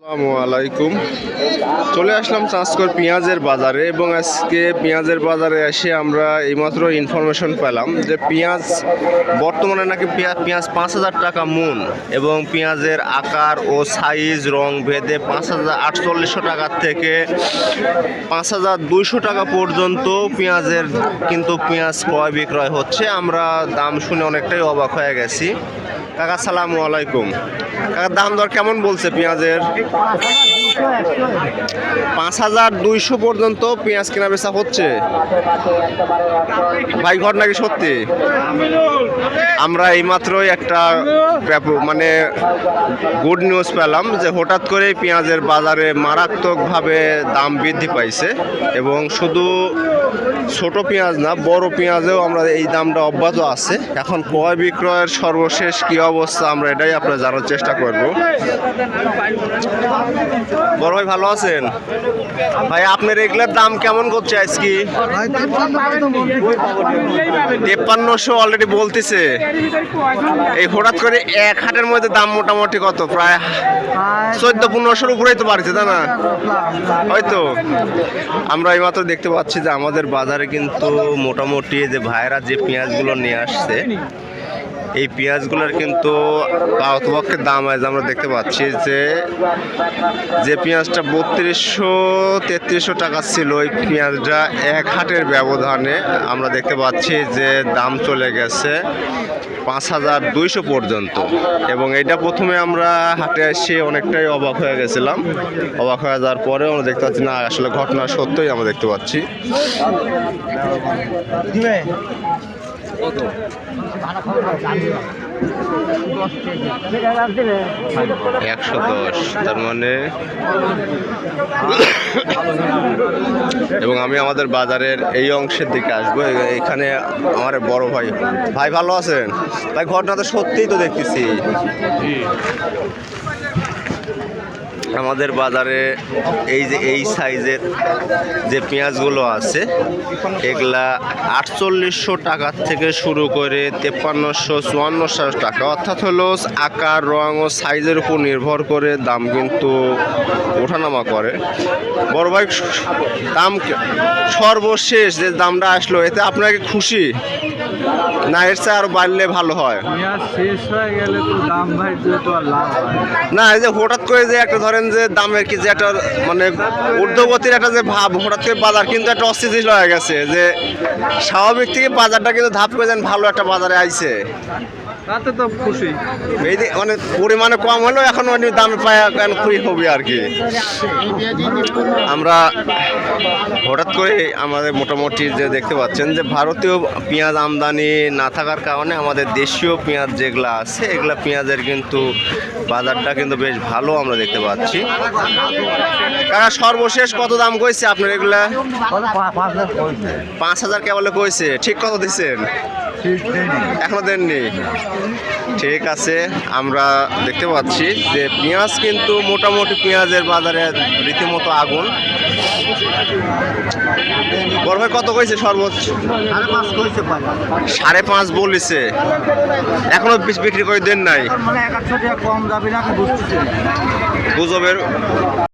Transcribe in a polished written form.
আসসালামু আলাইকুম। চলে আসলাম চাঁচকর পেঁয়াজের বাজারে এবং আজকে পেঁয়াজের বাজারে এসে আমরা এইমাত্র ইনফরমেশন পেলাম যে পেঁয়াজ বর্তমানে নাকি পেঁয়াজ 5,000 টাকা মন এবং পেঁয়াজের আকার ও সাইজ রং ভেদে 5,4800 টাকার থেকে 5,200 টাকা পর্যন্ত পেঁয়াজের কিন্তু পেঁয়াজ ক্রয় বিক্রয় হচ্ছে। আমরা দাম শুনে অনেকটাই অবাক হয়ে গেছি। কাকা আসসালামু আলাইকুম। কাকার দাম দর কেমন বলছে পেঁয়াজের? 5,200 পর্যন্ত পেঁয়াজ কেনা বেচা হচ্ছে। ভাই ঘটনা কি সত্যি? আমরা এইমাত্রই একটা মানে গুড নিউজ পেলাম যে হঠাৎ করে পেঁয়াজের বাজারে মারাত্মকভাবে দাম বৃদ্ধি পাইছে এবং শুধু ছোট পেঁয়াজ না, বড় পেঁয়াজেও আমরা এই দামটা অব্যাহত আছে। এখন ক্রয় বিক্রয়ের সর্বশেষ কি অবস্থা আমরা এটাই আপনারা জানার চেষ্টা করব। বড় ভাই ভালো আছেন? ভাই আপনার এগুলোর দাম কেমন করছে আজকে? 5300 অলরেডি বলতেছে। এই হঠাৎ করে এক হাটের মধ্যে দাম মোটামুটি কত? প্রায় 14-1500 উপরেই তো বাড়ছে, তাই না? হয়তো আমরা এইমাত্র দেখতে পাচ্ছি যে আমাদের বাজারে কিন্তু মোটামুটি যে ভাইরা যে পেঁয়াজগুলো নিয়ে আসছে এই পেঁয়াজগুলোর কিন্তু পাওয়াতপক্ষে দাম আজ আমরা দেখতে পাচ্ছি যে পেঁয়াজটা 3200-3300 টাকা ছিল, ওই পেঁয়াজটা এক হাটের ব্যবধানে আমরা দেখতে পাচ্ছি যে দাম চলে গেছে 5,200 পর্যন্ত। এবং এটা প্রথমে আমরা হাটে এসে অনেকটাই অবাক হয়ে গেছিলাম। অবাক হয়ে যাওয়ার পরেও আমরা দেখতে পাচ্ছি না, আসলে ঘটনা সত্যই আমরা দেখতে পাচ্ছি। 110 তার মানে এবং আমি আমাদের বাজারের এই অংশের দিকে আসবো। এখানে আমার বড় ভাই ভালো আছেন? ভাই ঘটনা তো সত্যিই তো দেখতেছি। আমাদের বাজারে এই সাইজের যে পেঁয়াজগুলো আছে এগুলা 4800 টাকার থেকে শুরু করে 5300-5400 টাকা, অর্থাৎ হলো আকার রং ও সাইজের উপর নির্ভর করে দাম কিন্তু ওঠানামা করে। বড় ভাই দাম সর্বশেষ যে দামটা আসলো এতে আপনারা কি খুশি না এর চেয়ে আরো বাড়লে ভালো হয়? শেষ হয়ে গেলে তো দাম ভাই তো আর লাভ হয় না। এই যে হঠাৎ করে যে একটা ধরেন যে দামের কি যে একটা মানে ঊর্ধ্বগতির একটা যে ভাব, হঠাৎ করে বাজার কিন্তু একটা অস্থিতিশীল হয়ে গেছে যে স্বাভাবিক থেকে বাজারটা কিন্তু ধাপ করে যেন ভালো একটা বাজারে আইছে। তাতে তো খুশি। এই মানে পরিমাণে কম হলেও এখন দামে পায় খুবই হবে আর কি। আমরা হঠাৎ করে আমাদের মোটামুটি যে দেখতে পাচ্ছেন যে ভারতীয় পেঁয়াজ আমদানি না থাকার কারণে আমাদের দেশীয় পেঁয়াজ যেগুলো আছে এগুলা পেঁয়াজের কিন্তু বাজারটা কিন্তু বেশ ভালো আমরা দেখতে পাচ্ছি। কারণ সর্বশেষ কত দাম কইছে আপনার এগুলা? 5,000 কেবল কইছে। ঠিক কত দিচ্ছেন? এখনো দেননি। ঠিক আছে, আমরা দেখতে পাচ্ছি যে পেঁয়াজ কিন্তু মোটামুটি পেঁয়াজের বাজারে রীতিমতো আগুন। বড় ভাই কত কইছে সর্বোচ্চ? 5.5 বলেছে। এখনো বিক্রি করে দেন নাই? গুজবের